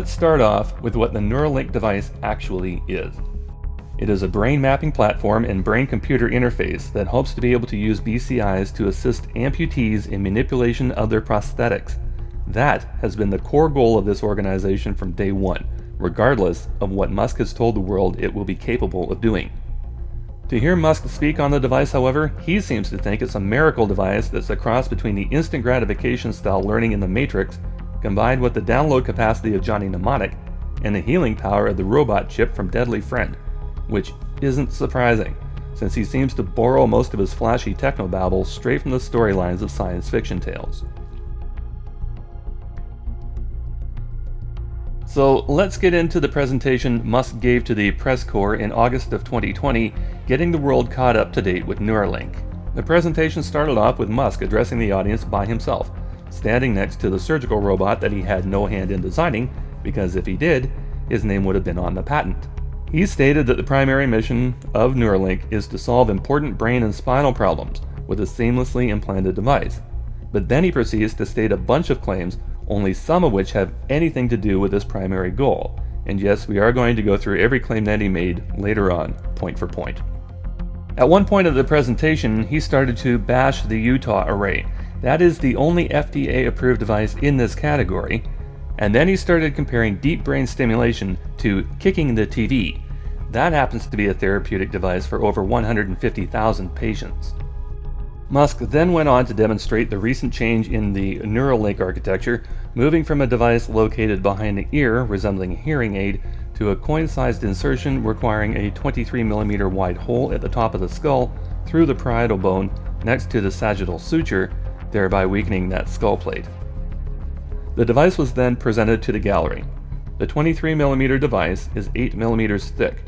let's start off with what the NeuraLink device actually is. It is a brain mapping platform and brain-computer interface that hopes to be able to use BCIs to assist amputees in manipulation of their prosthetics. That has been the core goal of this organization from day one, regardless of what Musk has told the world it will be capable of doing. To hear Musk speak on the device, however, he seems to think it's a miracle device that's a cross between the instant gratification style learning in the Matrix, combined with the download capacity of Johnny Mnemonic, and the healing power of the robot chip from Deadly Friend, which isn't surprising, since he seems to borrow most of his flashy technobabble straight from the storylines of science fiction tales. So let's get into the presentation Musk gave to the press corps in August of 2020, getting the world caught up to date with NeuraLink. The presentation started off with Musk addressing the audience by himself, standing next to the surgical robot that he had no hand in designing, because if he did, his name would have been on the patent. He stated that the primary mission of NeuraLink is to solve important brain and spinal problems with a seamlessly implanted device. But then he proceeds to state a bunch of claims, only some of which have anything to do with this primary goal. And yes, we are going to go through every claim that he made later on, point for point. At one point of the presentation, he started to bash the Utah array. That is the only FDA-approved device in this category. And then he started comparing deep brain stimulation to kicking the TV. That happens to be a therapeutic device for over 150,000 patients. Musk then went on to demonstrate the recent change in the NeuraLink architecture, moving from a device located behind the ear, resembling a hearing aid, to a coin-sized insertion requiring a 23mm wide hole at the top of the skull through the parietal bone next to the sagittal suture, thereby weakening that skull plate. The device was then presented to the gallery. The 23mm device is 8mm thick.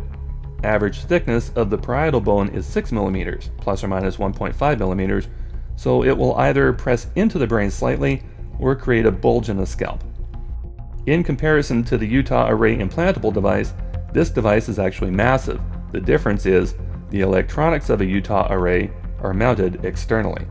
Average thickness of the parietal bone is 6mm, plus or minus 1.5mm, so it will either press into the brain slightly or create a bulge in the scalp. In comparison to the Utah Array implantable device, this device is actually massive. The difference is the electronics of a Utah Array are mounted externally.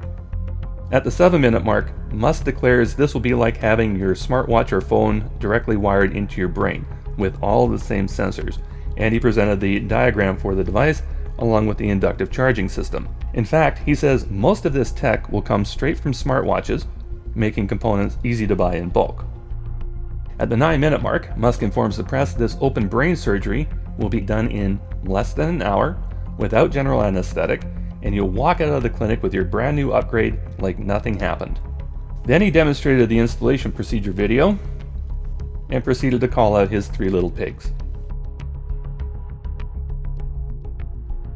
At the 7-minute mark, Musk declares this will be like having your smartwatch or phone directly wired into your brain, with all the same sensors, and he presented the diagram for the device along with the inductive charging system. In fact, he says most of this tech will come straight from smartwatches, making components easy to buy in bulk. At the 9-minute mark, Musk informs the press this open brain surgery will be done in less than an hour, without general anesthetic, and you'll walk out of the clinic with your brand new upgrade like nothing happened. Then he demonstrated the installation procedure video and proceeded to call out his 3 little pigs.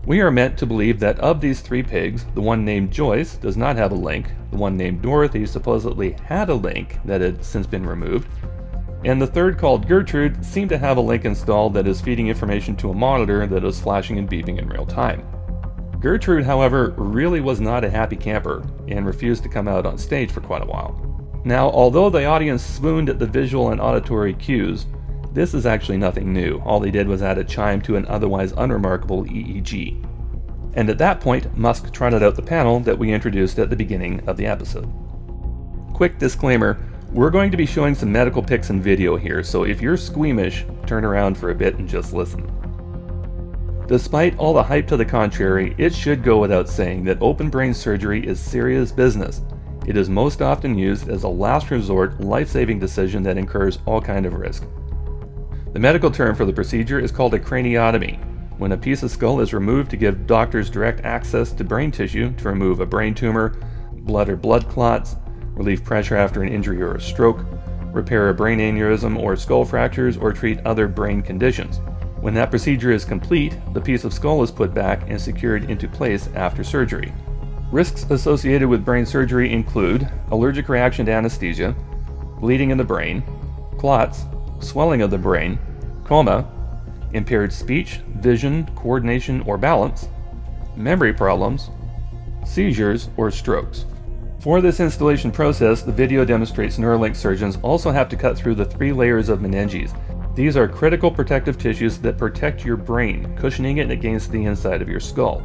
We are meant to believe that of these 3 pigs, the one named Joyce does not have a link, the one named Dorothy supposedly had a link that had since been removed, and the third, called Gertrude, seemed to have a link installed that is feeding information to a monitor that is flashing and beeping in real time. Gertrude, however, really was not a happy camper and refused to come out on stage for quite a while. Now, although the audience swooned at the visual and auditory cues, this is actually nothing new. All they did was add a chime to an otherwise unremarkable EEG. And at that point, Musk trotted out the panel that we introduced at the beginning of the episode. Quick disclaimer, we're going to be showing some medical pics and video here, so if you're squeamish, turn around for a bit and just listen. Despite all the hype to the contrary, it should go without saying that open brain surgery is serious business. It is most often used as a last resort, life-saving decision that incurs all kinds of risk. The medical term for the procedure is called a craniotomy, when a piece of skull is removed to give doctors direct access to brain tissue to remove a brain tumor, blood or blood clots, relieve pressure after an injury or a stroke, repair a brain aneurysm or skull fractures, or treat other brain conditions. When that procedure is complete, the piece of skull is put back and secured into place after surgery. Risks associated with brain surgery include allergic reaction to anesthesia, bleeding in the brain, clots, swelling of the brain, coma, impaired speech, vision, coordination, or balance, memory problems, seizures, or strokes. For this installation process, the video demonstrates NeuraLink surgeons also have to cut through the 3 layers of meninges. These are critical protective tissues that protect your brain, cushioning it against the inside of your skull.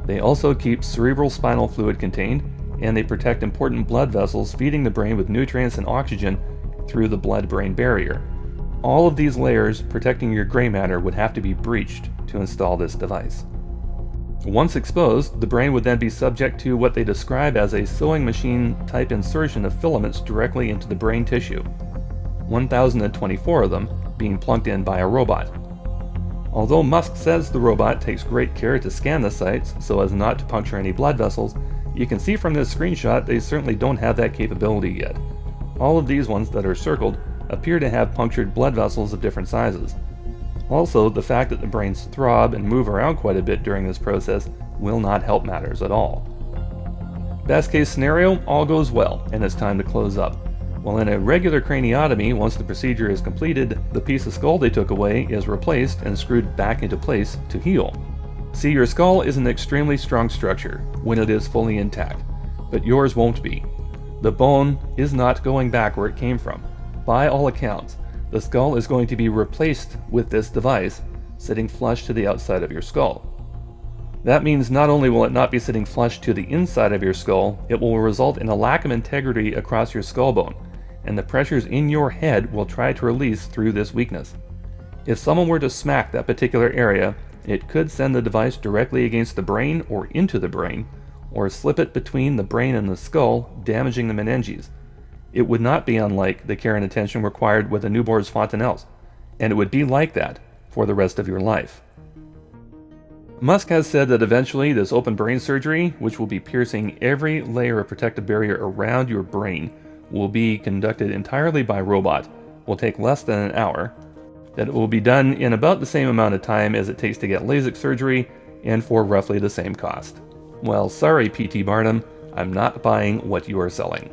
They also keep cerebral spinal fluid contained, and they protect important blood vessels feeding the brain with nutrients and oxygen through the blood-brain barrier. All of these layers protecting your gray matter would have to be breached to install this device. Once exposed, the brain would then be subject to what they describe as a sewing machine type insertion of filaments directly into the brain tissue, 1,024 of them being plugged in by a robot. Although Musk says the robot takes great care to scan the sites so as not to puncture any blood vessels, you can see from this screenshot they certainly don't have that capability yet. All of these ones that are circled appear to have punctured blood vessels of different sizes. Also, the fact that the brains throb and move around quite a bit during this process will not help matters at all. Best case scenario, all goes well and it's time to close up. While in a regular craniotomy, once the procedure is completed, the piece of skull they took away is replaced and screwed back into place to heal. See, your skull is an extremely strong structure when it is fully intact, but yours won't be. The bone is not going back where it came from. By all accounts, the skull is going to be replaced with this device, sitting flush to the outside of your skull. That means not only will it not be sitting flush to the inside of your skull, it will result in a lack of integrity across your skull bone, and the pressures in your head will try to release through this weakness. If someone were to smack that particular area, it could send the device directly against the brain or into the brain, or slip it between the brain and the skull, damaging the meninges. It would not be unlike the care and attention required with a newborn's fontanelles, and it would be like that for the rest of your life. Musk has said that eventually this open brain surgery, which will be piercing every layer of protective barrier around your brain, will be conducted entirely by robot, will take less than an hour, that it will be done in about the same amount of time as it takes to get LASIK surgery, and for roughly the same cost. Well, sorry P.T. Barnum, I'm not buying what you are selling.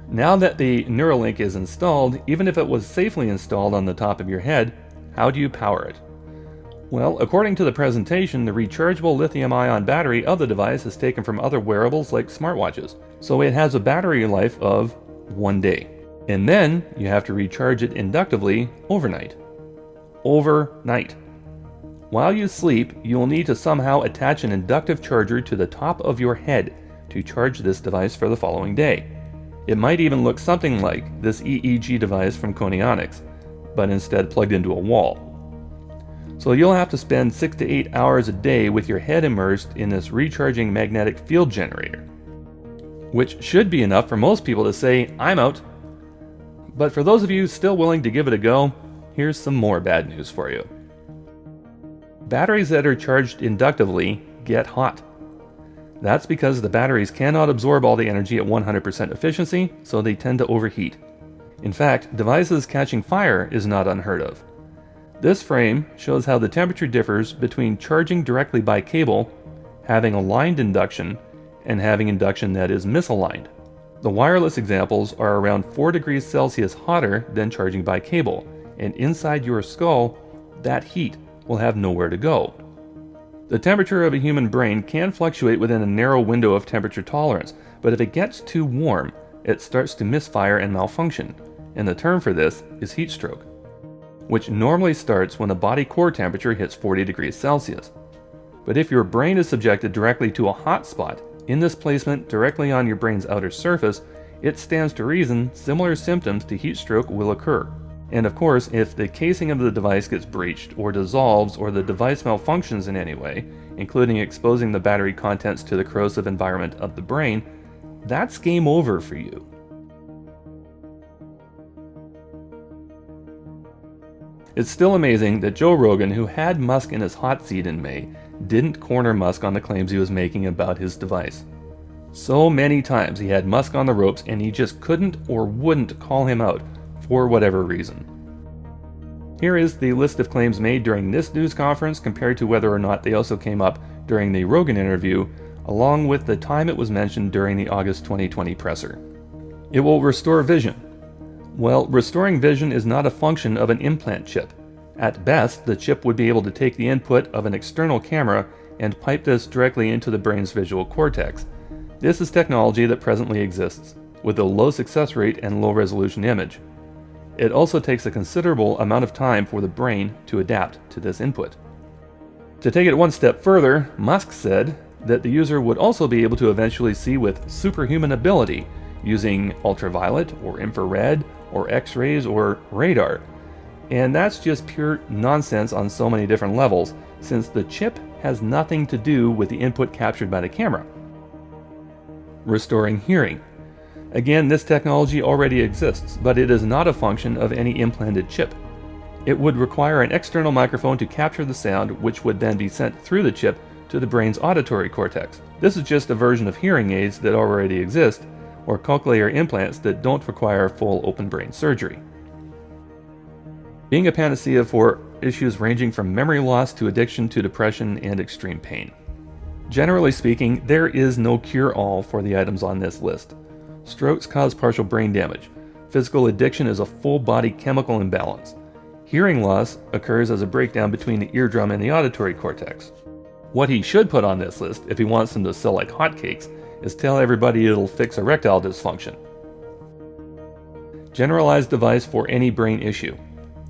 Now that the NeuraLink is installed, even if it was safely installed on the top of your head, how do you power it? Well, according to the presentation, the rechargeable lithium-ion battery of the device is taken from other wearables like smartwatches, so it has a battery life of 1 day. And then you have to recharge it inductively overnight. Overnight. While you sleep, you'll need to somehow attach an inductive charger to the top of your head to charge this device for the following day. It might even look something like this EEG device from Conionics, but instead plugged into a wall. So you'll have to spend 6 to 8 hours a day with your head immersed in this recharging magnetic field generator, which should be enough for most people to say, I'm out. But for those of you still willing to give it a go, here's some more bad news for you. Batteries that are charged inductively get hot. That's because the batteries cannot absorb all the energy at 100% efficiency, so they tend to overheat. In fact, devices catching fire is not unheard of. This frame shows how the temperature differs between charging directly by cable, having aligned induction, and having induction that is misaligned. The wireless examples are around 4 degrees Celsius hotter than charging by cable, and inside your skull, that heat will have nowhere to go. The temperature of a human brain can fluctuate within a narrow window of temperature tolerance, but if it gets too warm, it starts to misfire and malfunction, and the term for this is heat stroke, which normally starts when the body core temperature hits 40 degrees Celsius. But if your brain is subjected directly to a hot spot, in this placement directly on your brain's outer surface, it stands to reason similar symptoms to heat stroke will occur. And of course, if the casing of the device gets breached or dissolves or the device malfunctions in any way, including exposing the battery contents to the corrosive environment of the brain, that's game over for you. It's still amazing that Joe Rogan, who had Musk in his hot seat in May, didn't corner Musk on the claims he was making about his device. So many times he had Musk on the ropes and he just couldn't or wouldn't call him out for whatever reason. Here is the list of claims made during this news conference compared to whether or not they also came up during the Rogan interview, along with the time it was mentioned during the August 2020 presser. It will restore vision. Well, restoring vision is not a function of an implant chip. At best, the chip would be able to take the input of an external camera and pipe this directly into the brain's visual cortex. This is technology that presently exists, with a low success rate and low resolution image. It also takes a considerable amount of time for the brain to adapt to this input. To take it one step further, Musk said that the user would also be able to eventually see with superhuman ability using ultraviolet or infrared or X-rays or radar. And that's just pure nonsense on so many different levels, since the chip has nothing to do with the input captured by the camera. Restoring hearing. Again, this technology already exists, but it is not a function of any implanted chip. It would require an external microphone to capture the sound, which would then be sent through the chip to the brain's auditory cortex. This is just a version of hearing aids that already exist, or cochlear implants that don't require full open brain surgery. Being a panacea for issues ranging from memory loss to addiction to depression and extreme pain. Generally speaking, there is no cure-all for the items on this list. Strokes cause partial brain damage. Physical addiction is a full-body chemical imbalance. Hearing loss occurs as a breakdown between the eardrum and the auditory cortex. What he should put on this list, if he wants them to sell like hotcakes, is tell everybody it'll fix erectile dysfunction. Generalized device for any brain issue.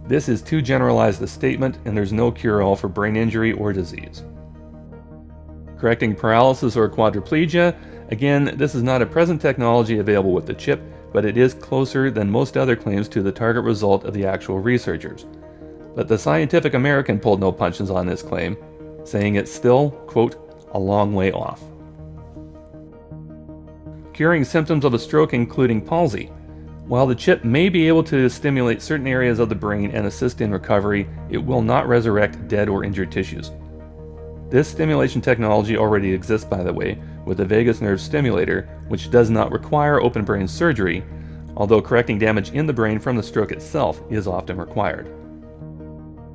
This is too generalized a statement, and there's no cure-all for brain injury or disease. Correcting paralysis or quadriplegia. Again, this is not a present technology available with the chip, but it is closer than most other claims to the target result of the actual researchers. But the Scientific American pulled no punches on this claim, saying it's still, quote, a long way off. Curing symptoms of a stroke, including palsy. While the chip may be able to stimulate certain areas of the brain and assist in recovery, it will not resurrect dead or injured tissues. This stimulation technology already exists, by the way, with the vagus nerve stimulator, which does not require open brain surgery, although correcting damage in the brain from the stroke itself is often required.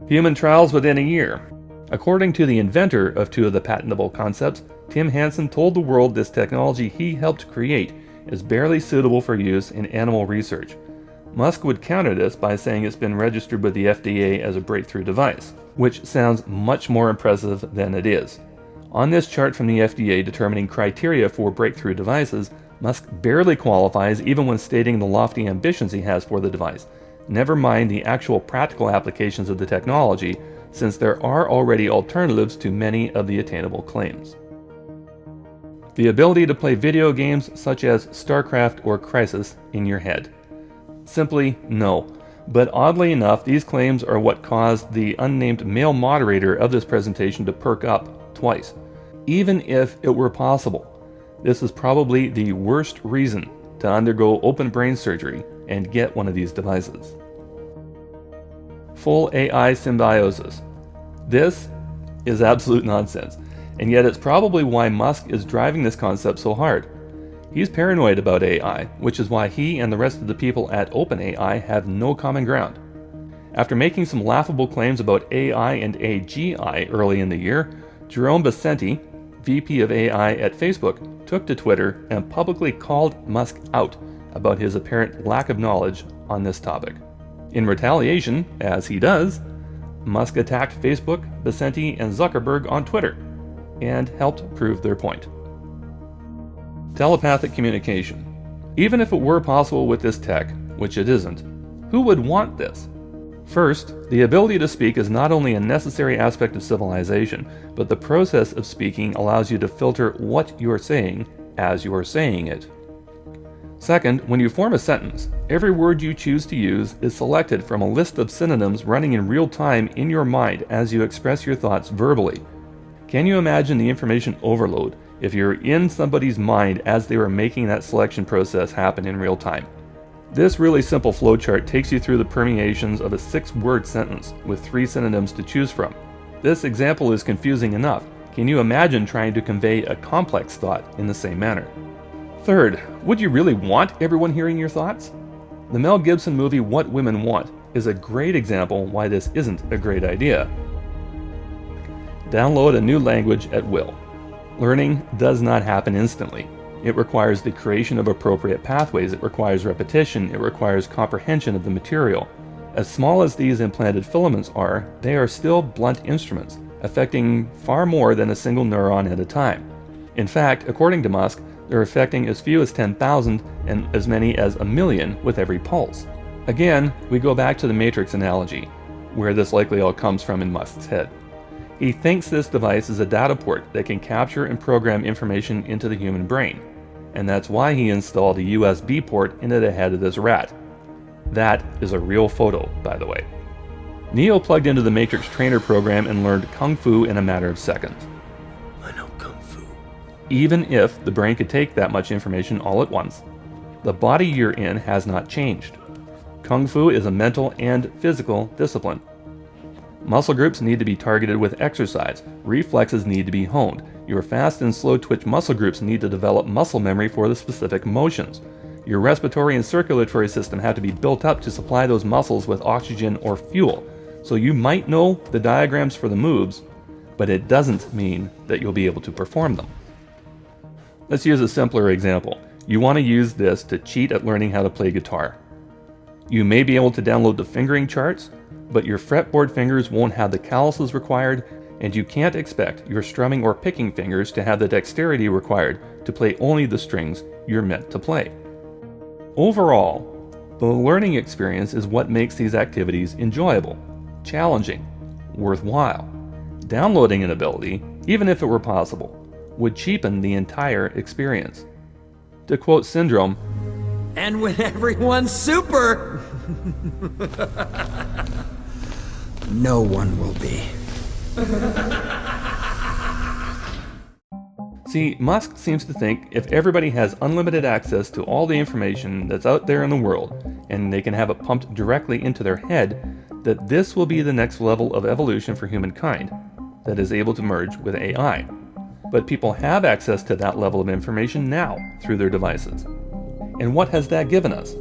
Human trials within a year. According to the inventor of two of the patentable concepts, Tim Hansen told the world this technology he helped create is barely suitable for use in animal research. Musk would counter this by saying it's been registered with the FDA as a breakthrough device, which sounds much more impressive than it is. On this chart from the FDA determining criteria for breakthrough devices, Musk barely qualifies even when stating the lofty ambitions he has for the device, never mind the actual practical applications of the technology, since there are already alternatives to many of the attainable claims. The ability to play video games such as StarCraft or Crysis in your head. Simply no. But oddly enough, these claims are what caused the unnamed male moderator of this presentation to perk up twice. Even if it were possible, this is probably the worst reason to undergo open brain surgery and get one of these devices. Full AI symbiosis. This is absolute nonsense, and yet it's probably why Musk is driving this concept so hard. He's paranoid about AI, which is why he and the rest of the people at OpenAI have no common ground. After making some laughable claims about AI and AGI early in the year, Jerome Bessenti, VP of AI at Facebook, took to Twitter and publicly called Musk out about his apparent lack of knowledge on this topic. In retaliation, as he does, Musk attacked Facebook, Bessenti, and Zuckerberg on Twitter, and helped prove their point. Telepathic communication. Even if it were possible with this tech, which it isn't, who would want this? First, the ability to speak is not only a necessary aspect of civilization, but the process of speaking allows you to filter what you are saying as you are saying it. Second, when you form a sentence, every word you choose to use is selected from a list of synonyms running in real time in your mind as you express your thoughts verbally. Can you imagine the information overload if you're in somebody's mind as they were making that selection process happen in real time? This really simple flowchart takes you through the permeations of a 6-word sentence with 3 synonyms to choose from. This example is confusing enough. Can you imagine trying to convey a complex thought in the same manner? Third, would you really want everyone hearing your thoughts? The Mel Gibson movie What Women Want is a great example why this isn't a great idea. Download a new language at will. Learning does not happen instantly. It requires the creation of appropriate pathways, it requires repetition, it requires comprehension of the material. As small as these implanted filaments are, they are still blunt instruments, affecting far more than a single neuron at a time. In fact, according to Musk, they're affecting as few as 10,000 and as many as 1 million with every pulse. Again, we go back to the Matrix analogy, where this likely all comes from in Musk's head. He thinks this device is a data port that can capture and program information into the human brain. and that's why he installed a USB port into the head of this rat. That is a real photo, by the way. Neo plugged into the Matrix trainer program and learned Kung Fu in a matter of seconds. I know Kung Fu. Even if the brain could take that much information all at once, the body you're in has not changed. Kung Fu is a mental and physical discipline. Muscle groups need to be targeted with exercise. Reflexes need to be honed. Your fast and slow twitch muscle groups need to develop muscle memory for the specific motions. Your respiratory and circulatory system have to be built up to supply those muscles with oxygen or fuel. So you might know the diagrams for the moves, but it doesn't mean that you'll be able to perform them. Let's use a simpler example. You want to use this to cheat at learning how to play guitar. You may be able to download the fingering charts, but your fretboard fingers won't have the calluses required, and you can't expect your strumming or picking fingers to have the dexterity required to play only the strings you're meant to play. Overall, the learning experience is what makes these activities enjoyable, challenging, worthwhile. Downloading an ability, even if it were possible, would cheapen the entire experience. To quote Syndrome, "And when everyone's super, no one will be." See, Musk seems to think if everybody has unlimited access to all the information that's out there in the world, and they can have it pumped directly into their head, that this will be the next level of evolution for humankind that is able to merge with AI. But people have access to that level of information now through their devices. And what has that given us?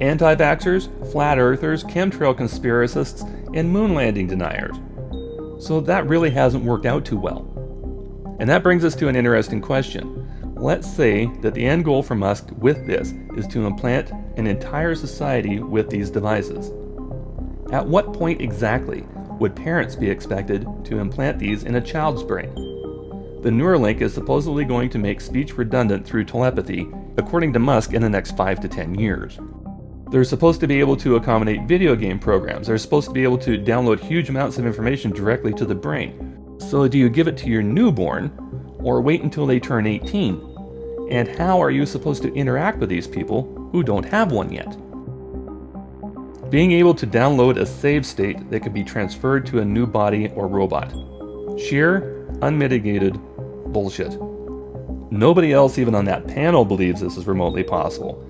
Anti-vaxxers, flat earthers, chemtrail conspiracists, and moon landing deniers. So that really hasn't worked out too well. And that brings us to an interesting question. Let's say that the end goal for Musk with this is to implant an entire society with these devices. At what point exactly would parents be expected to implant these in a child's brain? The NeuraLink is supposedly going to make speech redundant through telepathy, according to Musk, in the next 5 to 10 years. They're supposed to be able to accommodate video game programs. They're supposed to be able to download huge amounts of information directly to the brain. So do you give it to your newborn, or wait until they turn 18? And how are you supposed to interact with these people who don't have one yet? Being able to download a save state that could be transferred to a new body or robot. Sheer, unmitigated bullshit. Nobody else even on that panel believes this is remotely possible.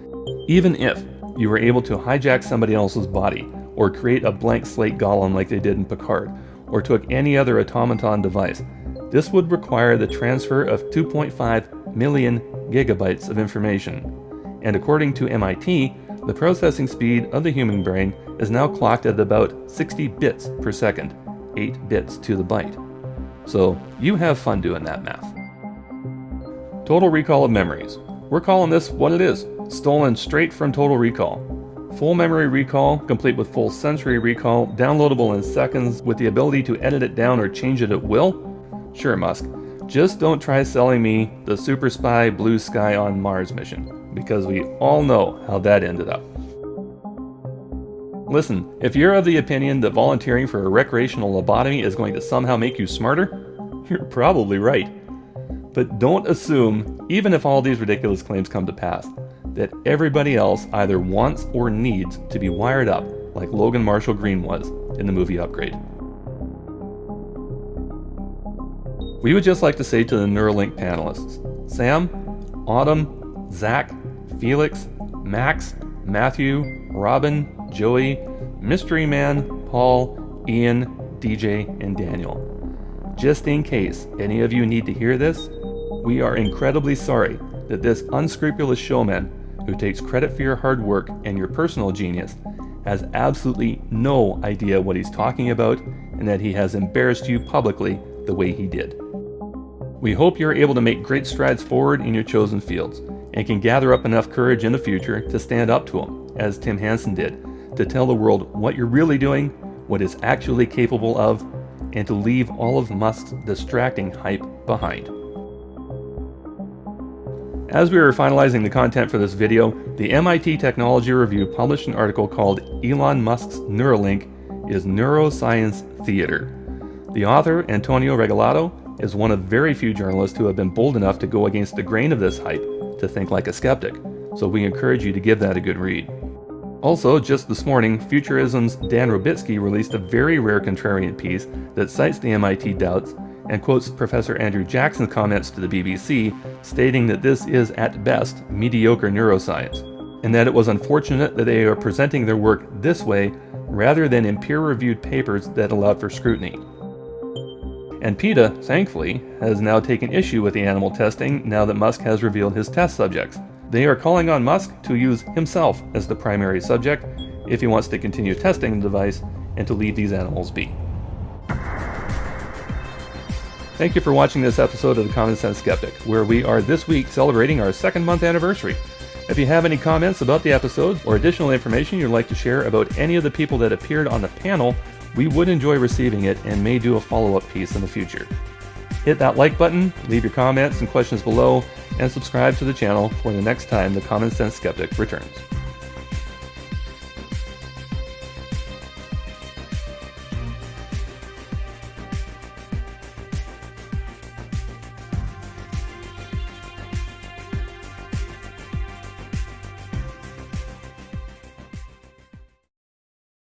Even if you were able to hijack somebody else's body, or create a blank slate golem like they did in Picard, or took any other automaton device, this would require the transfer of 2.5 million gigabytes of information. And according to MIT, the processing speed of the human brain is now clocked at about 60 bits per second, 8 bits to the byte. So you have fun doing that math. Total recall of memories. We're calling this what it is, stolen straight from Total Recall. Full memory recall, complete with full sensory recall, downloadable in seconds with the ability to edit it down or change it at will? Sure, Musk. Just don't try selling me the Super Spy Blue Sky on Mars mission, because we all know how that ended up. Listen, if you're of the opinion that volunteering for a recreational lobotomy is going to somehow make you smarter, you're probably right. But don't assume, even if all these ridiculous claims come to pass, that everybody else either wants or needs to be wired up like Logan Marshall Green was in the movie Upgrade. We would just like to say to the NeuraLink panelists, Sam, Autumn, Zach, Felix, Max, Matthew, Robin, Joey, Mystery Man, Paul, Ian, DJ, and Daniel. Just in case any of you need to hear this, we are incredibly sorry that this unscrupulous showman who takes credit for your hard work and your personal genius has absolutely no idea what he's talking about, and that he has embarrassed you publicly the way he did. We hope you're able to make great strides forward in your chosen fields, and can gather up enough courage in the future to stand up to him, as Tim Hansen did, to tell the world what you're really doing, what it's actually capable of, and to leave all of Musk's distracting hype behind. As we were finalizing the content for this video, the MIT Technology Review published an article called Elon Musk's Neuralink is Neuroscience Theater. The author, Antonio Regalado, is one of very few journalists who have been bold enough to go against the grain of this hype, to Think Like a Skeptic, so we encourage you to give that a good read. Also, just this morning, Futurism's Dan Robitsky released a very rare contrarian piece that cites the MIT doubts and quotes Professor Andrew Jackson's comments to the BBC, stating that this is, at best, mediocre neuroscience, and that it was unfortunate that they are presenting their work this way rather than in peer-reviewed papers that allowed for scrutiny. And PETA, thankfully, has now taken issue with the animal testing now that Musk has revealed his test subjects. They are calling on Musk to use himself as the primary subject if he wants to continue testing the device and to leave these animals be. Thank you for watching this episode of The Common Sense Skeptic, where we are this week celebrating our 2nd month anniversary. If you have any comments about the episode or additional information you'd like to share about any of the people that appeared on the panel, we would enjoy receiving it and may do a follow-up piece in the future. Hit that like button, leave your comments and questions below, and subscribe to the channel for the next time The Common Sense Skeptic returns.